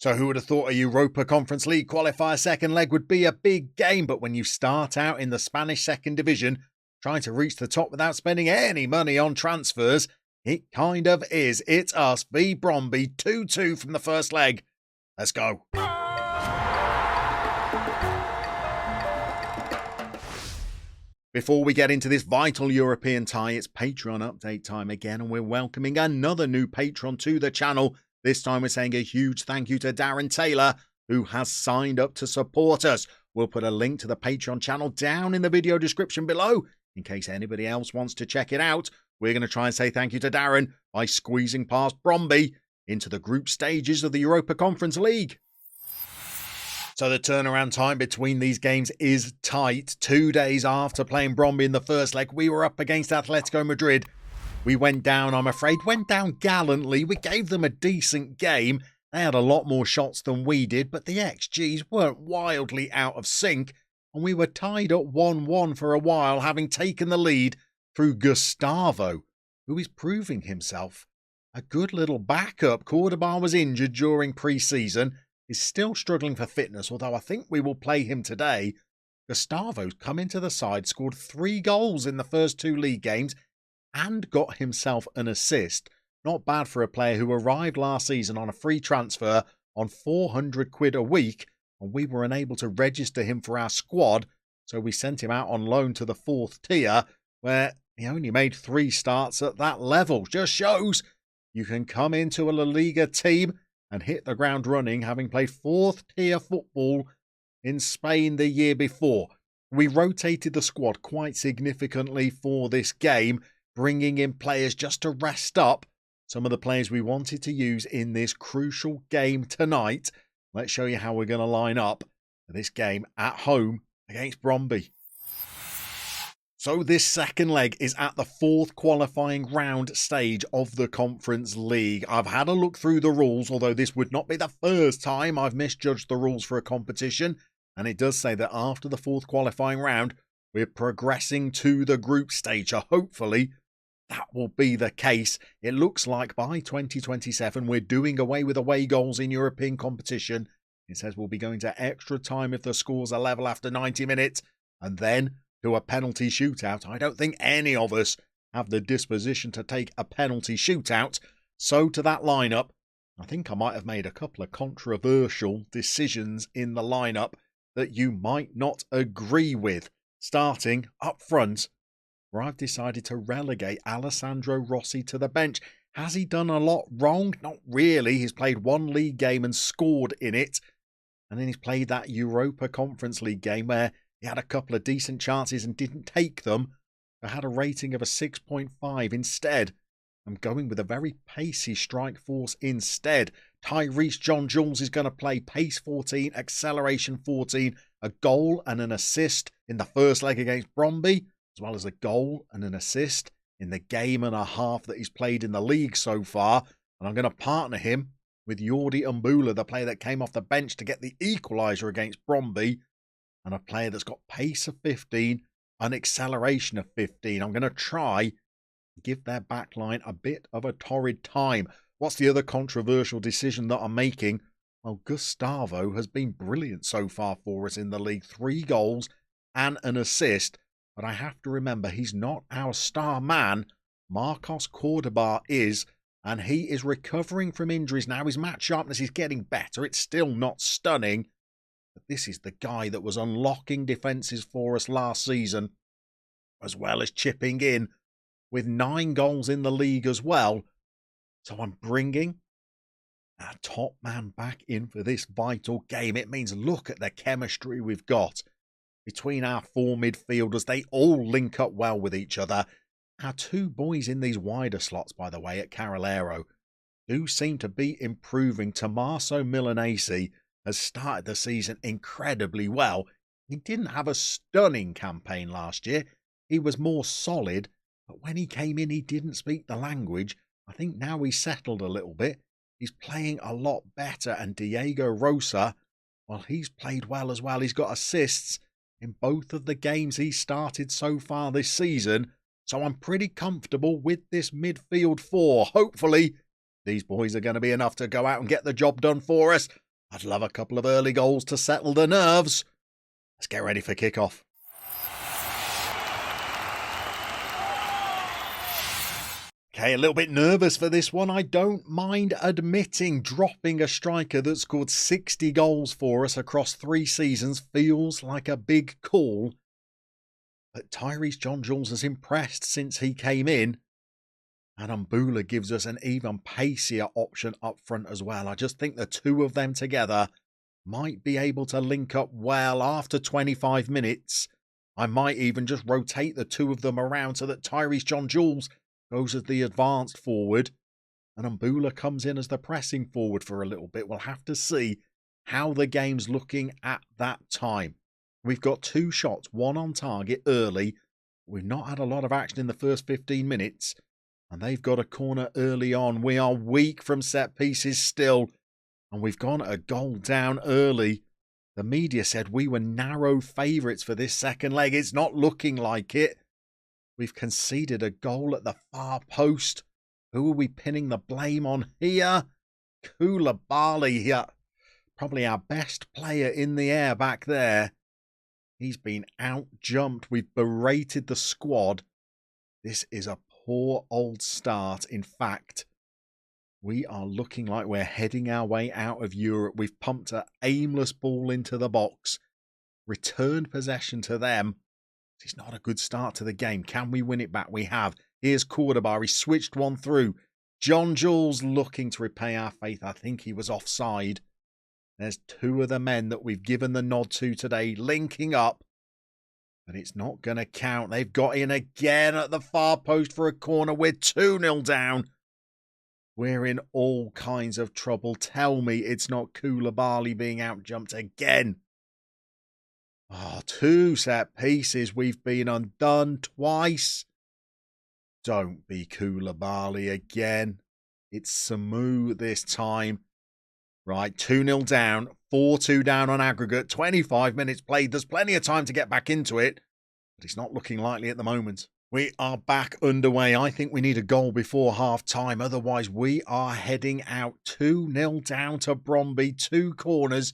So who would have thought a Europa Conference League qualifier second leg would be a big game, but when you start out in the Spanish second division, trying to reach the top without spending any money on transfers, it kind of is. It's us v Bromby, 2-2 from the first leg. Let's go. Before we get into this vital European tie, it's Patreon update time again, and we're welcoming another new patron to the channel. This time we're saying a huge thank you to Darren Taylor, who has signed up to support us. We'll put a link to the Patreon channel down in the video description below, in case anybody else wants to check it out. We're going to try and say thank you to Darren by squeezing past Bromby into the group stages of the Europa Conference League. So the turnaround time between these games is tight. 2 days after playing Bromby in the first leg, we were up against Atletico Madrid. We went down, I'm afraid, went down gallantly. We gave them a decent game. They had a lot more shots than we did, but the XGs weren't wildly out of sync, and we were tied at 1-1 for a while, having taken the lead through Gustavo, who is proving himself a good little backup. Cordoba was injured during pre-season, is still struggling for fitness, although I think we will play him today. Gustavo's come into the side, scored 3 goals in the first 2 league games, and got himself an assist. Not bad for a player who arrived last season on a free transfer on 400 quid a week, and we were unable to register him for our squad, so we sent him out on loan to the 4th tier, where he only made 3 starts at that level. Just shows you can come into a La Liga team and hit the ground running, having played 4th tier football in Spain the year before. We rotated the squad quite significantly for this game, bringing in players just to rest up some of the players we wanted to use in this crucial game tonight. Let's show you how we're going to line up for this game at home against Bromby. So this second leg is at the 4th qualifying round stage of the Conference League. I've had a look through the rules, although this would not be the first time I've misjudged the rules for a competition. And it does say that after the 4th qualifying round, we're progressing to the group stage. So hopefully that will be the case. It looks like by 2027, we're doing away with away goals in European competition. It says we'll be going to extra time if the scores are level after 90 minutes, and then to a penalty shootout. I don't think any of us have the disposition to take a penalty shootout. So to that lineup, I think I might have made a couple of controversial decisions in the lineup that you might not agree with. Starting up front, where I've decided to relegate Alessandro Rossi to the bench. Has he done a lot wrong? Not really. He's played 1 league game and scored in it. And then he's played that Europa Conference League game where he had a couple of decent chances and didn't take them. I had a rating of a 6.5 instead. I'm going with a very pacey strike force instead. Tyrese John Jules is going to play pace 14, acceleration 14, a goal and an assist in the first leg against Bromby, as well as a goal and an assist in the game and a half that he's played in the league so far. And I'm going to partner him with Jordi Mbula, the player that came off the bench to get the equaliser against Bromby, and a player that's got pace of 15 and acceleration of 15. I'm going to try and give their backline a bit of a torrid time. What's the other controversial decision that I'm making? Well, Gustavo has been brilliant so far for us in the league. 3 goals and an assist. But I have to remember, he's not our star man. Marcos Cordoba is, and he is recovering from injuries now. His match sharpness is getting better. It's still not stunning, but this is the guy that was unlocking defences for us last season, as well as chipping in with 9 goals in the league as well. So I'm bringing our top man back in for this vital game. It means look at the chemistry we've got between our 4 midfielders. They all link up well with each other. Our 2 boys in these wider slots, by the way, at Carrilero, do seem to be improving. Tommaso Milanese has started the season incredibly well. He didn't have a stunning campaign last year. He was more solid, but when he came in, he didn't speak the language. I think now he's settled a little bit. He's playing a lot better. And Diego Rosa, well, he's played well as well. He's got assists in both of the games he started so far this season. So I'm pretty comfortable with this midfield 4. Hopefully, these boys are going to be enough to go out and get the job done for us. I'd love a couple of early goals to settle the nerves. Let's get ready for kickoff. Okay, a little bit nervous for this one. I don't mind admitting dropping a striker that scored 60 goals for us across 3 seasons feels like a big call. But Tyrese John-Jules has impressed since he came in. And Mbula gives us an even pacier option up front as well. I just think the two of them together might be able to link up well after 25 minutes. I might even just rotate the two of them around so that Tyrese John-Jules goes as the advanced forward and Mbula comes in as the pressing forward for a little bit. We'll have to see how the game's looking at that time. We've got 2 shots, one on target early. We've not had a lot of action in the first 15 minutes. And they've got a corner early on. We are weak from set pieces still. And we've gone a goal down early. The media said we were narrow favourites for this second leg. It's not looking like it. We've conceded a goal at the far post. Who are we pinning the blame on here? Koulibaly here. Probably our best player in the air back there. He's been out-jumped. We've berated the squad. This is a poor old start. In fact, we are looking like we're heading our way out of Europe. We've pumped an aimless ball into the box, returned possession to them. It's not a good start to the game. Can we win it back? We have. Here's Cordoba. He switched one through. John-Jules looking to repay our faith. I think he was offside. There's 2 of the men that we've given the nod to today linking up. But it's not going to count. They've got in again at the far post for a corner. We're 2-0 down. We're in all kinds of trouble. Tell me it's not Koulibaly being out-jumped again. 2 set pieces. We've been undone twice. Don't be Koulibaly again. It's Samu this time. Right, 2-0 down, 4-2 down on aggregate, 25 minutes played. There's plenty of time to get back into it, but it's not looking likely at the moment. We are back underway. I think we need a goal before half-time. Otherwise, we are heading out 2-0 down to Bromby. 2 corners.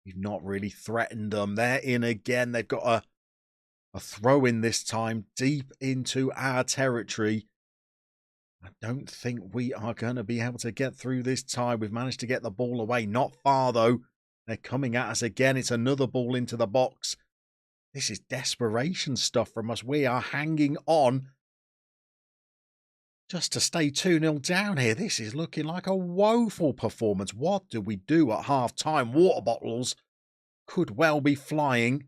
We've not really threatened them. They're in again. They've got a throw in this time deep into our territory. I don't think we are going to be able to get through this tie. We've managed to get the ball away. Not far, though. They're coming at us again. It's another ball into the box. This is desperation stuff from us. We are hanging on just to stay 2-0 down here. This is looking like a woeful performance. What do we do at half-time? Water bottles could well be flying.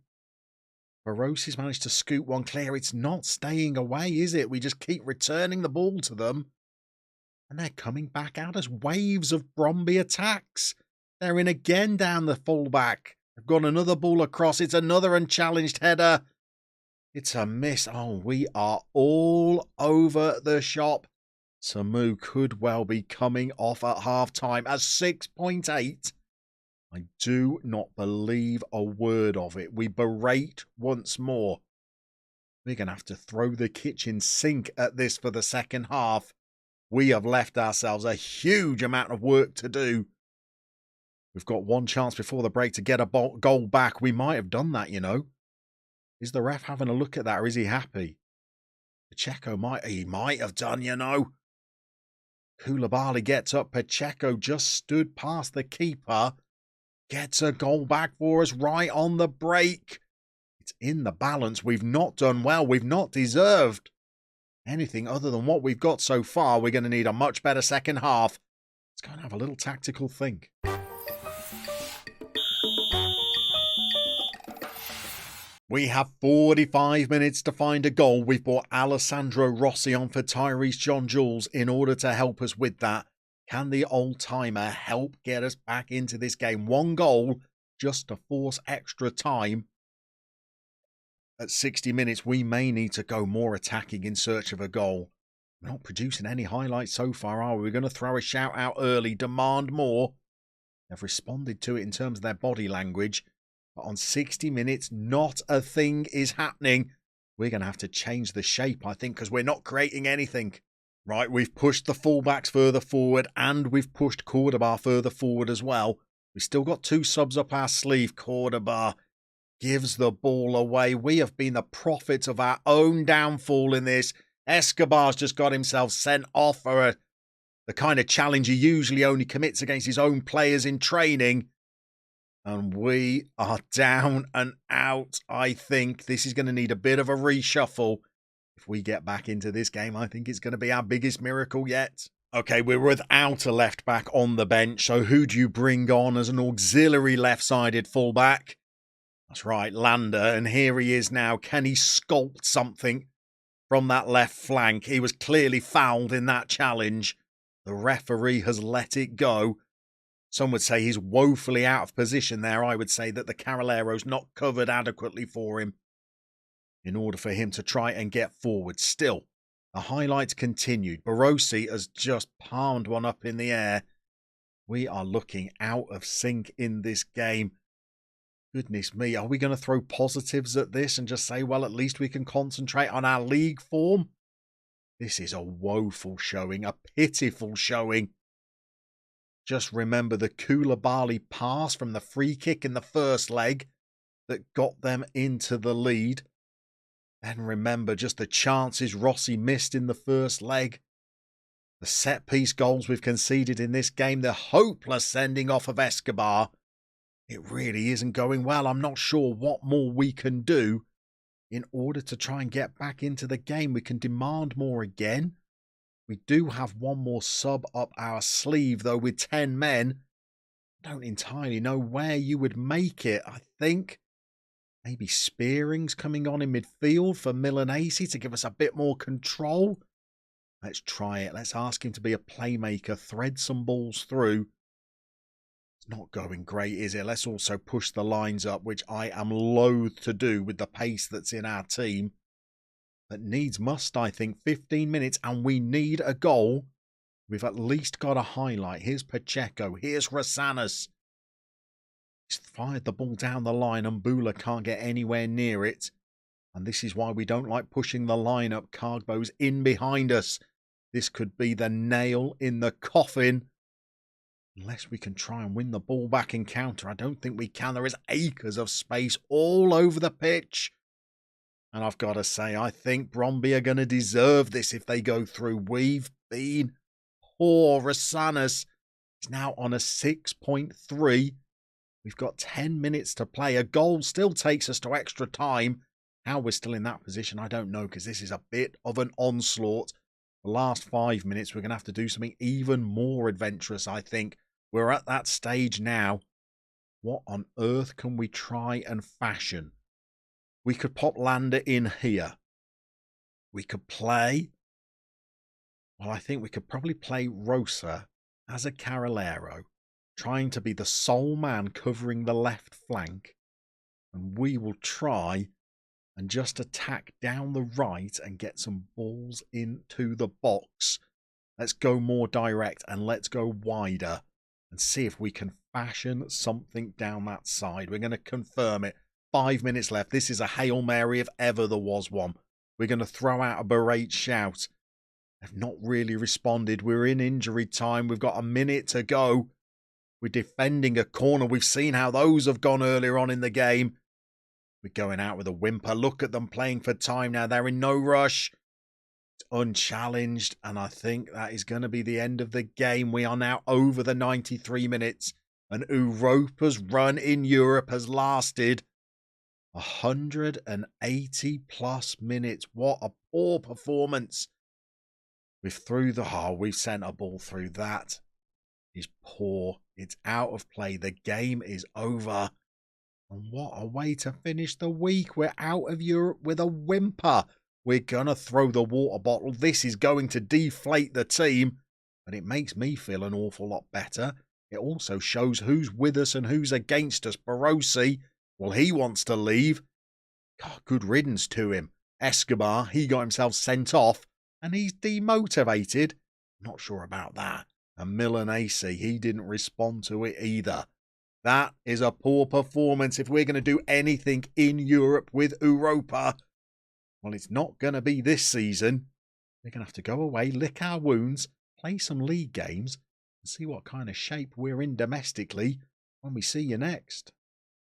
Barosi's managed to scoot one clear. It's not staying away, is it? We just keep returning the ball to them. And they're coming back out as waves of Bromby attacks. They're in again down the fullback. They've got another ball across. It's another unchallenged header. It's a miss. Oh, we are all over the shop. Samu could well be coming off at half-time as 6.8. I do not believe a word of it. We berate once more. We're going to have to throw the kitchen sink at this for the second half. We have left ourselves a huge amount of work to do. We've got one chance before the break to get a goal back. We might have done that, you know. Is the ref having a look at that or is he happy? Pacheco might have done, you know. Koulibaly gets up. Pacheco just stood past the keeper. Gets a goal back for us right on the break. It's in the balance. We've not done well. We've not deserved anything other than what we've got so far. We're going to need a much better second half. Let's go and have a little tactical think. We have 45 minutes to find a goal. We've brought Alessandro Rossi on for Tyrese John-Jules in order to help us with that. Can the old-timer help get us back into this game? 1 goal just to force extra time. At 60 minutes, we may need to go more attacking in search of a goal. We're not producing any highlights so far, are we? We're going to throw a shout out early, demand more. They've responded to it in terms of their body language. But on 60 minutes, not a thing is happening. We're going to have to change the shape, I think, because we're not creating anything. Right, we've pushed the fullbacks further forward and we've pushed Cordoba further forward as well. We've still got 2 subs up our sleeve. Cordoba gives the ball away. We have been the prophet of our own downfall in this. Escobar's just got himself sent off for the kind of challenge he usually only commits against his own players in training. And we are down and out, I think. This is going to need a bit of a reshuffle. If we get back into this game, I think it's going to be our biggest miracle yet. Okay, we're without a left back on the bench. So who do you bring on as an auxiliary left-sided fullback? That's right, Lander. And here he is now. Can he sculpt something from that left flank? He was clearly fouled in that challenge. The referee has let it go. Some would say he's woefully out of position there. I would say that the Carralero's not covered adequately for him in order for him to try and get forward. Still, the highlights continued. Barossi has just palmed one up in the air. We are looking out of sync in this game. Goodness me, are we going to throw positives at this and just say, well, at least we can concentrate on our league form? This is a woeful showing, a pitiful showing. Just remember the Koulibaly pass from the free kick in the first leg that got them into the lead. Then remember just the chances Rossi missed in the first leg. The set-piece goals we've conceded in this game. The hopeless sending off of Escobar. It really isn't going well. I'm not sure what more we can do in order to try and get back into the game. We can demand more again. We do have one more sub up our sleeve, though, with 10 men. I don't entirely know where you would make it. I think maybe Spearing's coming on in midfield for Milanese to give us a bit more control. Let's try it. Let's ask him to be a playmaker, thread some balls through. It's not going great, is it? Let's also push the lines up, which I am loath to do with the pace that's in our team. But needs must, I think. 15 minutes and we need a goal. We've at least got a highlight. Here's Pacheco. Here's Rosanas. He's fired the ball down the line and Bula can't get anywhere near it. And this is why we don't like pushing the line up. Cargbo's in behind us. This could be the nail in the coffin. Unless we can try and win the ball back in counter. I don't think we can. There is acres of space all over the pitch. And I've got to say, I think Bromby are going to deserve this if they go through. We've been poor. Rosanas is now on a 6.3. We've got 10 minutes to play. A goal still takes us to extra time. How we're still in that position, I don't know, because this is a bit of an onslaught. The last 5 minutes, we're going to have to do something even more adventurous, I think. We're at that stage now. What on earth can we try and fashion? We could pop Lander in here. We could play. Well, I think we could probably play Rosa as a Carralero, trying to be the sole man covering the left flank. And we will try and just attack down the right and get some balls into the box. Let's go more direct and let's go wider and see if we can fashion something down that side. We're going to confirm it. 5 minutes left. This is a Hail Mary if ever there was one. We're going to throw out a berate shout. They've not really responded. We're in injury time. We've got a minute to go. We're defending a corner. We've seen how those have gone earlier on in the game. We're going out with a whimper. Look at them playing for time now. They're in no rush. It's unchallenged. And I think that is going to be the end of the game. We are now over the 93 minutes. And Europa's run in Europe has lasted 180 plus minutes. What a poor performance. We've sent a ball through. That is poor. It's out of play. The game is over. And what a way to finish the week. We're out of Europe with a whimper. We're going to throw the water bottle. This is going to deflate the team. But it makes me feel an awful lot better. It also shows who's with us and who's against us. Barossi, well, he wants to leave. God, good riddance to him. Escobar, he got himself sent off and he's demotivated. Not sure about that. And Milanese, he didn't respond to it either. That is a poor performance if we're going to do anything in Europe with Europa. Well, it's not going to be this season. We're going to have to go away, lick our wounds, play some league games and see what kind of shape we're in domestically when we see you next.